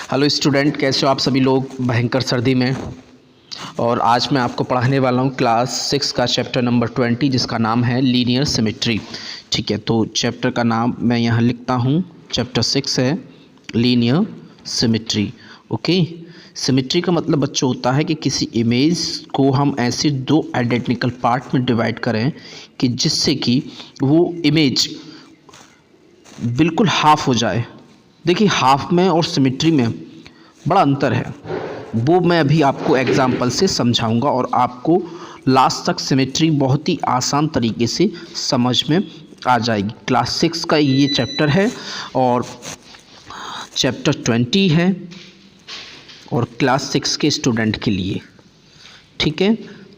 Hello student, कैसे हो आप सभी लोग भयंकर सर्दी में। और आज मैं आपको पढ़ाने वाला हूँ क्लास 6 का चैप्टर नंबर 20 जिसका नाम है लीनियर सिमेट्री। ठीक है, तो चैप्टर का नाम मैं यहाँ लिखता हूँ। चैप्टर 6 है लीनियर सिमेट्री। ओके, सिमेट्री का मतलब बच्चों होता है कि किसी इमेज को हम ऐसे दो आइडेंटिकल पार्ट में डिवाइड करें कि जिससे कि वो इमेज बिल्कुल हाफ हो जाए। देखिए, हाफ में और सिमेट्री में बड़ा अंतर है, वो मैं अभी आपको एग्जांपल से समझाऊंगा और आपको लास्ट तक सिमेट्री बहुत ही आसान तरीके से समझ में आ जाएगी। क्लास 6 का ये चैप्टर है और चैप्टर 20 है और क्लास 6 के स्टूडेंट के लिए। ठीक है,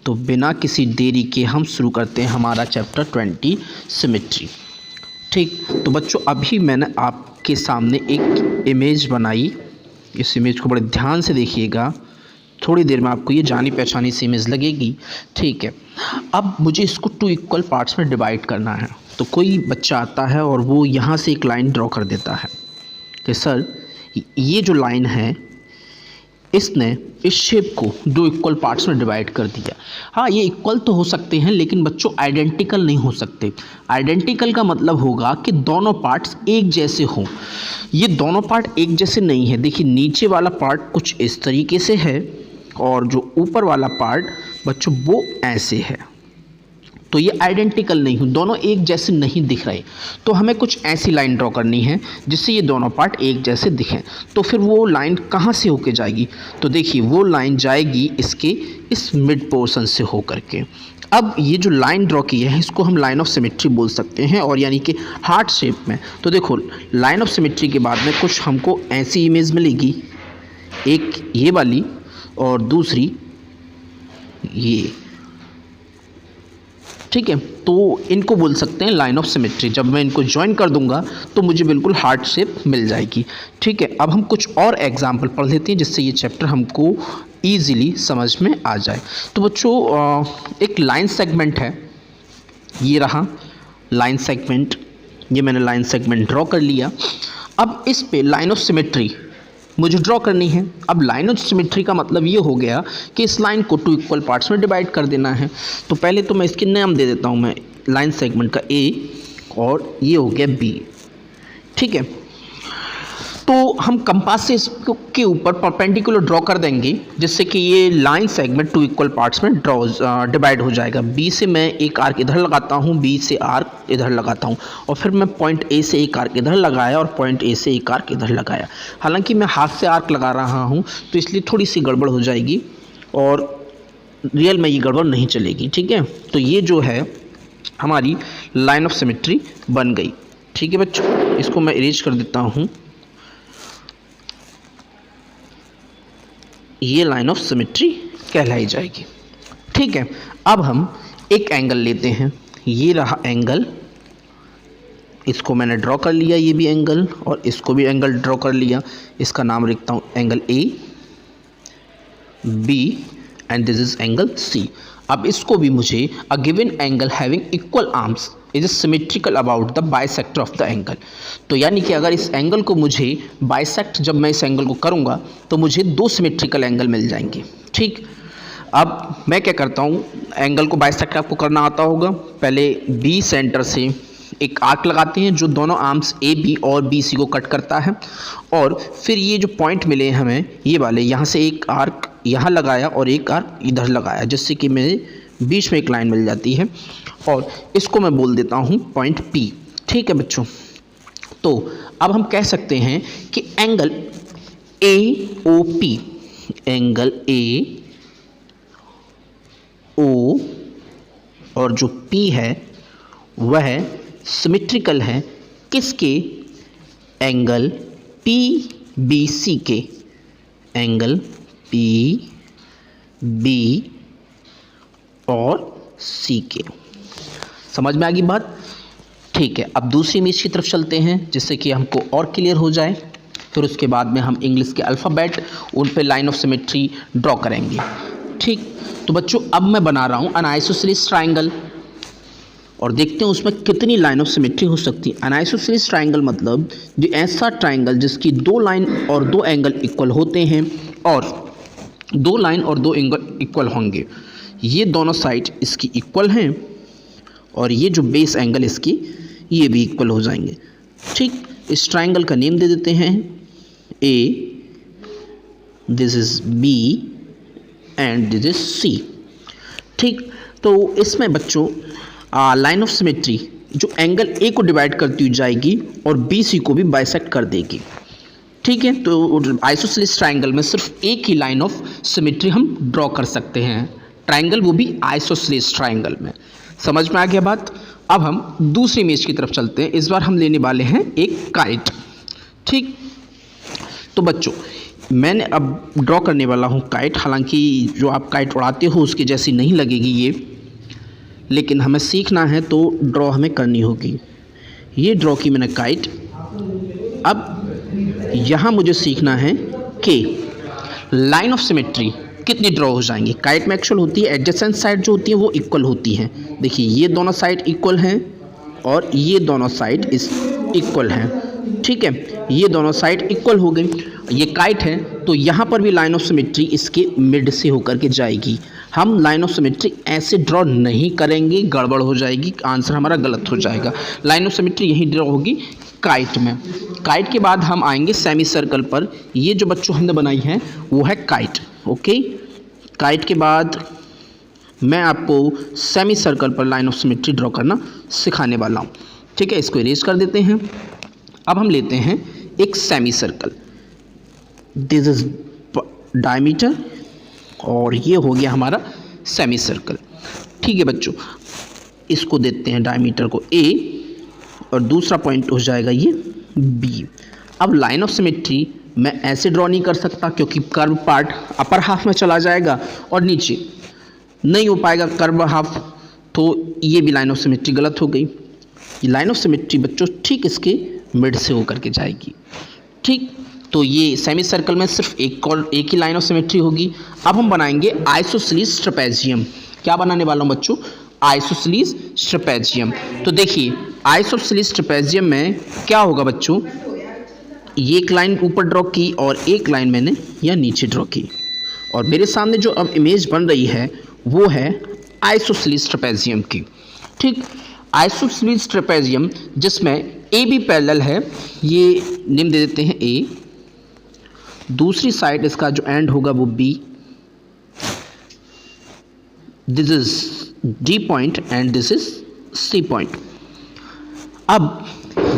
तो बिना किसी देरी के हम शुरू करते हैं हमारा चैप्टर 20 सिमेट्री। ठीक, तो बच्चों अभी मैंने आपके सामने एक इमेज बनाई। इस इमेज को बड़े ध्यान से देखिएगा, थोड़ी देर में आपको ये जानी पहचानी सी इमेज लगेगी। ठीक है, अब मुझे इसको 2 इक्वल पार्ट्स में डिवाइड करना है। तो कोई बच्चा आता है और वो यहाँ से एक लाइन ड्रॉ कर देता है कि सर ये जो लाइन है इसने इस शेप को 2 इक्वल पार्ट्स में डिवाइड कर दिया। हाँ, ये इक्वल तो हो सकते हैं लेकिन बच्चों आइडेंटिकल नहीं हो सकते। आइडेंटिकल का मतलब होगा कि दोनों पार्ट्स एक जैसे हों। ये दोनों पार्ट एक जैसे नहीं है। देखिए, नीचे वाला पार्ट कुछ इस तरीके से है और जो ऊपर वाला पार्ट बच्चों वो ऐसे है। तो ये आइडेंटिकल नहीं हो, दोनों एक जैसे नहीं दिख रहे। तो हमें कुछ ऐसी लाइन ड्रॉ करनी है जिससे ये दोनों पार्ट एक जैसे दिखें। तो फिर वो लाइन कहाँ से होके जाएगी? तो देखिए, वो लाइन जाएगी इसके इस मिड पोर्शन से होकर के। अब ये जो लाइन ड्रॉ की है इसको हम लाइन ऑफ सिमेट्री बोल सकते हैं, और यानी कि हार्ट शेप में। तो देखो, लाइन ऑफ सिमेट्री के बाद में कुछ हमको ऐसी इमेज मिलेगी, एक ये वाली और दूसरी ये। ठीक है, तो इनको बोल सकते हैं लाइन ऑफ सिमेट्री। जब मैं इनको ज्वाइन कर दूंगा तो मुझे बिल्कुल हार्ट शेप मिल जाएगी। ठीक है, अब हम कुछ और एग्जाम्पल पढ़ लेते हैं जिससे ये चैप्टर हमको ईजिली समझ में आ जाए। तो बच्चों, एक लाइन सेगमेंट है, ये रहा लाइन सेगमेंट। ये मैंने लाइन सेगमेंट ड्रॉ कर लिया। अब इस पे लाइन ऑफ सिमेट्री मुझे ड्रॉ करनी है। अब लाइन ऑफ सिमेट्री का मतलब ये हो गया कि इस लाइन को 2 इक्वल पार्ट्स में डिवाइड कर देना है। तो पहले तो मैं इसके नाम दे देता हूँ, मैं लाइन सेगमेंट का ए और ये हो गया बी। ठीक है, तो हम कंपास से इसके ऊपर परपेंडिकुलर ड्रॉ कर देंगे जिससे कि ये लाइन सेगमेंट 2 इक्वल पार्ट्स में डिवाइड हो जाएगा। बी से मैं एक आर्क इधर लगाता हूँ, बी से आर्क इधर लगाता हूँ, और फिर मैं पॉइंट ए से एक आर्क इधर लगाया और पॉइंट ए से एक आर्क इधर लगाया। हालांकि मैं हाथ से आर्क लगा रहा हूँ तो इसलिए थोड़ी सी गड़बड़ हो जाएगी और रियल में ये गड़बड़ नहीं चलेगी। ठीक है, तो ये जो है हमारी लाइन ऑफ सिमेट्री बन गई। ठीक है बच्चों, इसको मैं इरेज कर देता हूँ। ये लाइन ऑफ सिमेट्री कहलाई जाएगी। ठीक है, अब हम एक एंगल लेते हैं। ये रहा एंगल, इसको मैंने ड्रॉ कर लिया, ये भी एंगल, और इसको भी एंगल ड्रॉ कर लिया। इसका नाम लिखता हूँ angle A B and this is angle C. अब इसको भी मुझे a given angle having equal arms is symmetrical about the bisector of the angle. तो यानी कि अगर इस एंगल को मुझे बाइसेक्ट, जब मैं इस एंगल को करूंगा तो मुझे 2 सिमेट्रिकल एंगल मिल जाएंगे। ठीक, अब मैं क्या करता हूँ, एंगल को बाइसेक्ट आपको करना आता होगा। पहले बी सेंटर से एक आर्क लगाते हैं जो दोनों आर्म्स ए बी और बी सी को कट करता है, और फिर ये जो पॉइंट मिले हमें ये वाले, यहाँ से एक आर्क यहाँ लगाया और एक आर्क इधर लगाया जिससे कि मेरे बीच में एक लाइन मिल जाती है, और इसको मैं बोल देता हूँ पॉइंट पी। ठीक है बच्चों, तो अब हम कह सकते हैं कि angle A O P, angle A O और जो पी है वह सिमेट्रिकल है किसके? एंगल पी बी सी के, एंगल पी बी और सी के। समझ में आ गई बात? ठीक है, अब दूसरी इमेज की तरफ चलते हैं जिससे कि हमको और क्लियर हो जाए। फिर उसके बाद में हम इंग्लिश के अल्फ़ाबेट उन पे लाइन ऑफ सिमेट्री ड्रॉ करेंगे। ठीक, तो बच्चों अब मैं बना रहा हूँ एन आइसोसेलेस ट्राइंगल। और देखते हैं उसमें कितनी लाइन ऑफ सिमेट्री हो सकती है। एन आइसोसेलेस ट्राइंगल मतलब जो ऐसा ट्राइंगल जिसकी दो लाइन और दो एंगल इक्वल होते हैं, और दो लाइन और दो एंगल इक्वल होंगे। ये दोनों साइड इसकी इक्वल हैं और ये जो बेस एंगल इसकी ये भी इक्वल हो जाएंगे। ठीक, इस ट्राइंगल का नेम दे देते हैं A, this is B and this is C. ठीक, तो इसमें बच्चों लाइन ऑफ सिमेट्री जो एंगल ए को डिवाइड करती हुई जाएगी और बी सी को भी बाइसेक्ट कर देगी। ठीक है, तो आइसोसेलेस ट्राइंगल में सिर्फ एक ही लाइन ऑफ सिमेट्री हम ड्रॉ कर सकते हैं, ट्राइंगल वो भी आइसोसेलेस ट्राइंगल में। समझ में आ गया बात। अब हम दूसरी इमेज की तरफ चलते हैं। इस बार हम लेने वाले हैं एक काइट। ठीक, तो बच्चों मैंने अब ड्रॉ करने वाला हूँ काइट। हालांकि जो आप काइट उड़ाते हो उसकी जैसी नहीं लगेगी ये, लेकिन हमें सीखना है तो ड्रॉ हमें करनी होगी। ये ड्रॉ की मैंने काइट। अब यहाँ मुझे सीखना है कि लाइन ऑफ सिमेट्री कितनी ड्रॉ हो जाएंगी। काइट में एक्चुअल होती है एडजेसेंट साइड जो होती है वो इक्वल होती हैं। देखिए ये दोनों साइड इक्वल हैं और ये दोनों साइड इस इक्वल हैं। ठीक है, ये दोनों साइड इक्वल हो गई। ये काइट है तो यहाँ पर भी लाइन ऑफ सिमेट्री इसके मिड से होकर के जाएगी। हम लाइन ऑफ सिमेट्री ऐसे ड्रॉ नहीं करेंगे, गड़बड़ हो जाएगी, आंसर हमारा गलत हो जाएगा। लाइन ऑफ सिमेट्री यहीं ड्रॉ होगी काइट में। काइट के बाद हम आएंगे सेमी सर्कल पर। ये जो बच्चों हमने बनाई है वो है काइट। ओके, काइट के बाद मैं आपको सेमी सर्कल पर लाइन ऑफ सिमेट्री ड्रॉ करना सिखाने वाला हूँ। ठीक है, इसको इरेज कर देते हैं। अब हम लेते हैं एक semi circle. This is diameter और ये हो गया हमारा सेमी सर्कल। ठीक है बच्चों, इसको देते हैं डायमीटर को ए और दूसरा पॉइंट हो जाएगा ये बी। अब लाइन ऑफ सिमेट्री मैं ऐसे ड्रॉ नहीं कर सकता क्योंकि कर्व पार्ट अपर हाफ में चला जाएगा और नीचे नहीं हो पाएगा कर्व हाफ, तो ये भी लाइन ऑफ सिमेट्री गलत हो गई। ये लाइन ऑफ सिमेट्री बच्चों ठीक इसके मिड से होकर के जाएगी। ठीक, तो ये सेमी सर्कल में सिर्फ एक ही लाइन ऑफ सिमेट्री होगी। अब हम बनाएंगे आइसोसेलेस ट्रेपेजियम। क्या बनाने वाला हूँ बच्चों? Isosceles trapezium. तो देखिए आइसोसेलेस ट्रेपेजियम में क्या होगा बच्चों, ये एक लाइन ऊपर ड्रॉ की और एक लाइन मैंने यहाँ नीचे ड्रॉ की, और मेरे सामने जो अब इमेज बन रही है वो है आइसोसेलेस ट्रेपेजियम की। ठीक, आइसोसेलेस ट्रेपेजियम जिसमें ए बी पैरेलल है, ये नेम दे देते हैं ए। दूसरी साइड इसका जो एंड होगा वो B. This is D point and this is C point. अब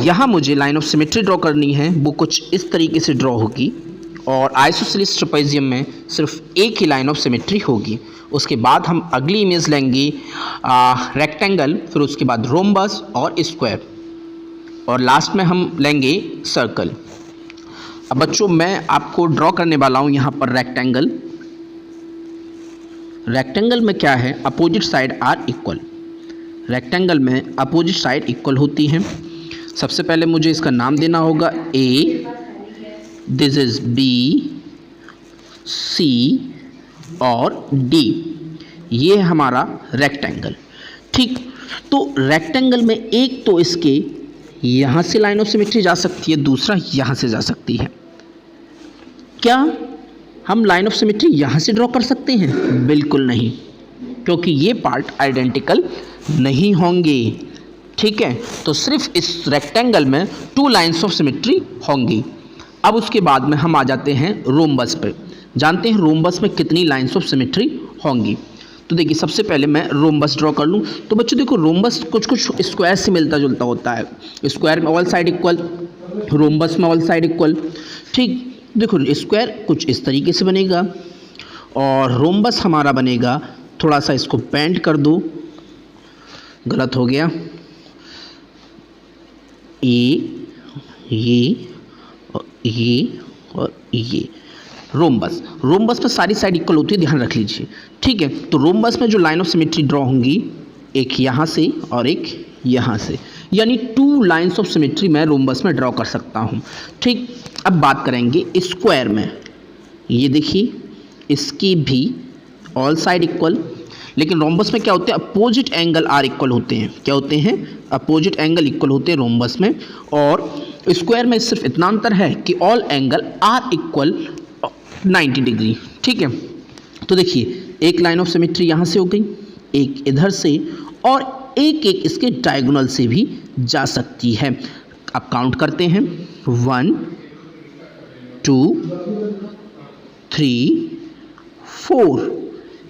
यहाँ मुझे लाइन ऑफ सिमेट्री ड्रॉ करनी है, वो कुछ इस तरीके से ड्रॉ होगी और आइसोसेलेस ट्रेपेजियम में सिर्फ एक ही लाइन ऑफ सिमेट्री होगी। उसके बाद हम अगली इमेज लेंगे रेक्टेंगल, फिर उसके बाद रोम्बस और स्क्वायर, और लास्ट में हम लेंगे सर्कल। अब बच्चों मैं आपको ड्रॉ करने वाला हूँ यहाँ पर रेक्टेंगल। रेक्टेंगल में क्या है, opposite side are equal. Rectangle में अपोजिट साइड इक्वल होती हैं। सबसे पहले मुझे इसका नाम देना होगा A, this is B, C और डी। ये है हमारा रेक्टेंगल। ठीक, तो रेक्टेंगल में एक तो इसके यहाँ से लाइन ऑफ सिमेट्री जा सकती है, दूसरा यहाँ से जा सकती है। क्या हम लाइन ऑफ सिमेट्री यहाँ से ड्रॉ कर सकते हैं? बिल्कुल नहीं, क्योंकि ये पार्ट आइडेंटिकल नहीं होंगे। ठीक है, तो सिर्फ इस रेक्टेंगल में टू लाइन्स ऑफ सिमेट्री होंगी। अब उसके बाद में हम आ जाते हैं रोम्बस पे। जानते हैं रोम्बस में कितनी लाइन्स ऑफ सिमेट्री होंगी? तो देखिए सबसे पहले मैं रोम्बस ड्रॉ कर लूँ। तो बच्चों देखो रोम्बस कुछ कुछ स्क्वायर से मिलता जुलता होता है। स्क्वायर में ऑल साइड इक्वल, रोम्बस में ऑल साइड इक्वल। ठीक, देखो स्क्वायर कुछ इस तरीके से बनेगा और रोम्बस हमारा बनेगा, थोड़ा सा इसको बेंड कर दो, गलत हो गया, ये और ये रोम्बस। रोम्बस में सारी साइड इक्वल होती है, ध्यान रख लीजिए। ठीक है, तो रोम्बस में जो लाइन ऑफ सिमेट्री ड्रॉ होंगी, एक यहाँ से और एक यहाँ से, यानी टू लाइन्स ऑफ सिमेट्री मैं रोम्बस में ड्रॉ कर सकता हूँ। ठीक, अब बात करेंगे स्क्वायर में। ये देखिए इसकी भी ऑल साइड इक्वल, लेकिन रोम्बस में क्या होते हैं, अपोजिट एंगल आर इक्वल होते हैं। क्या होते हैं, अपोजिट एंगल इक्वल होते हैं रोम्बस में। और स्क्वायर में सिर्फ इतना अंतर है कि all angle are equal 90 degree. ठीक है, तो देखिए एक लाइन ऑफ सिमेट्री यहाँ से हो गई, एक इधर से, और एक एक इसके डायगोनल से भी जा सकती है। अब काउंट करते हैं, 1 2 3 4।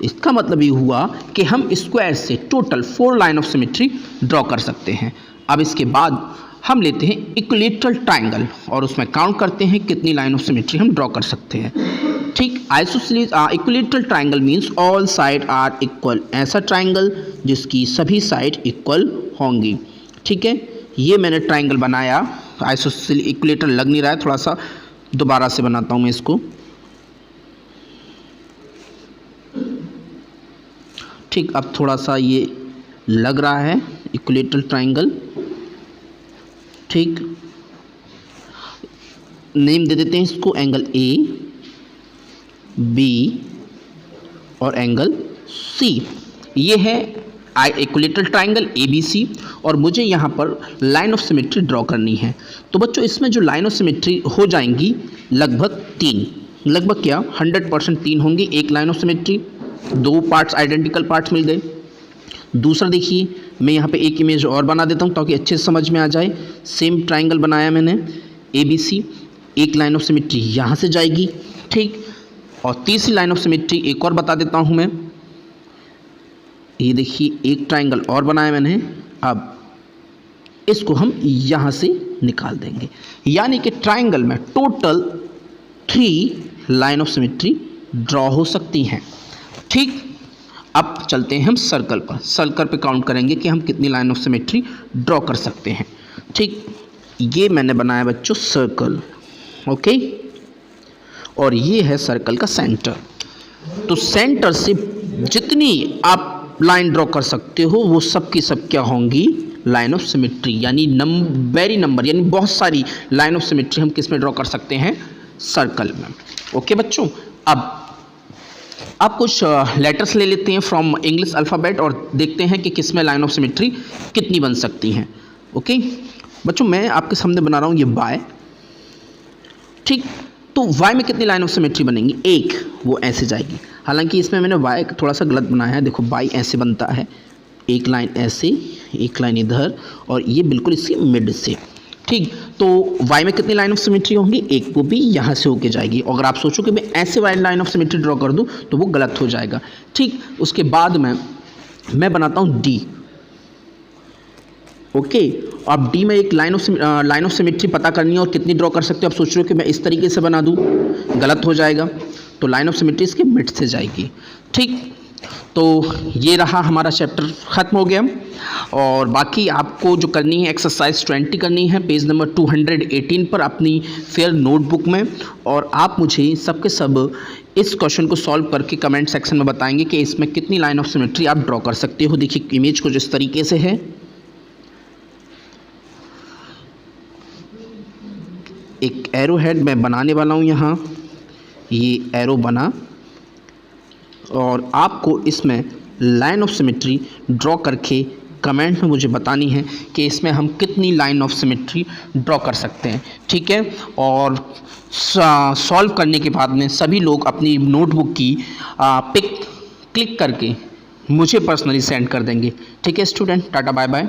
इसका मतलब ये हुआ कि हम स्क्वायर से total 4 line of symmetry draw कर सकते हैं। अब इसके बाद हम लेते हैं इक्विलेटरल ट्राइंगल और उसमें काउंट करते हैं कितनी लाइन ऑफ सिमेट्री हम ड्रॉ कर सकते हैं। ठीक, isosceles equilateral triangle means all side are equal. ऐसा ट्राइंगल जिसकी सभी साइड इक्वल होंगी। ठीक है, ये मैंने ट्राइंगल बनाया, आइसोसेलेस इक्विलेटर लग नहीं रहा है, थोड़ा सा दोबारा से बनाता हूँ मैं इसको। ठीक, अब थोड़ा सा ये लग रहा है इक्विलेटरल ट्राइंगल। ठीक, नेम दे देते हैं इसको, एंगल ए बी और एंगल सी। ये है equilateral triangle A B C, और मुझे यहाँ पर लाइन ऑफ सिमेट्री ड्रॉ करनी है। तो बच्चों इसमें जो लाइन ऑफ सिमेट्री हो जाएंगी लगभग 3, लगभग क्या 100% 3 होंगी एक line of symmetry. 2 parts identical parts मिल गए। दूसरा देखिए, मैं यहाँ पे एक इमेज और बना देता हूँ ताकि अच्छे से समझ में आ जाए। सेम ट्राइंगल बनाया मैंने ए बी सी, एक लाइन ऑफ सिमेट्री यहाँ से जाएगी। ठीक, और तीसरी लाइन ऑफ सिमेट्री एक और बता देता हूँ मैं। ये देखिए एक ट्राइंगल और बनाया मैंने, अब इसको हम यहाँ से निकाल देंगे, यानी कि ट्राइंगल में total 3 line of symmetry draw हो सकती हैं। ठीक, अब चलते हैं हम सर्कल पर। सर्कल पे काउंट करेंगे कि हम कितनी लाइन ऑफ सिमेट्री ड्रॉ कर सकते हैं। ठीक, ये मैंने बनाया बच्चों सर्कल, ओके, और ये है सर्कल का सेंटर। तो सेंटर से जितनी आप लाइन ड्रॉ कर सकते हो वो सब की सब क्या होंगी, लाइन ऑफ सिमेट्री, यानी वेरी नंबर, यानी बहुत सारी लाइन ऑफ सिमेट्री हम किस में ड्रॉ कर सकते हैं, सर्कल में। ओके बच्चों, अब आप कुछ लेटर्स ले लेते हैं फ्रॉम इंग्लिश अल्फ़ाबेट और देखते हैं कि किस में लाइन ऑफ सिमेट्री कितनी बन सकती हैं। ओके बच्चों, मैं आपके सामने बना रहा हूँ ये वाई। ठीक, तो वाई में कितनी लाइन ऑफ सिमेट्री बनेंगी, एक, वो ऐसे जाएगी। हालांकि इसमें मैंने वाई थोड़ा सा गलत बनाया है। देखो वाई ऐसे बनता है, एक लाइन ऐसे, एक लाइन इधर, और ये बिल्कुल इसके मिड से। ठीक, तो वाई में कितनी लाइन ऑफ सिमेट्री होंगी, एक, वो भी यहाँ से होके जाएगी। अगर आप सोचो कि मैं ऐसे Y line of symmetry draw कर दूँ तो वो गलत हो जाएगा। ठीक, उसके बाद मैं बनाता हूँ डी। ओके, अब डी में एक लाइन ऑफ सिमेट्री पता करनी है और कितनी ड्रॉ कर सकते हो। आप सोच रहे हो कि मैं इस तरीके से बना दूँ, गलत हो जाएगा, तो लाइन ऑफ सिमेट्री इसके मिड से जाएगी। ठीक, तो ये रहा हमारा चैप्टर, ख़त्म हो गया। और बाकी आपको जो करनी है एक्सरसाइज 20 करनी है पेज नंबर 218 पर अपनी फेयर नोटबुक में, और आप मुझे सबके सब इस क्वेश्चन को सॉल्व करके कमेंट सेक्शन में बताएंगे कि इसमें कितनी लाइन ऑफ सिमेट्री आप ड्रॉ कर सकते हो। देखिए इमेज कुछ इस तरीके से है, एक एरो हेड मैं बनाने वाला हूँ यहाँ, ये एरो बना, और आपको इसमें लाइन ऑफ सिमेट्री ड्रॉ करके कमेंट में मुझे बतानी है कि इसमें हम कितनी लाइन ऑफ सिमेट्री ड्रॉ कर सकते हैं। ठीक है, और सॉल्व करने के बाद में सभी लोग अपनी नोटबुक की पिक क्लिक करके मुझे पर्सनली सेंड कर देंगे। ठीक है स्टूडेंट, टाटा बाय बाय।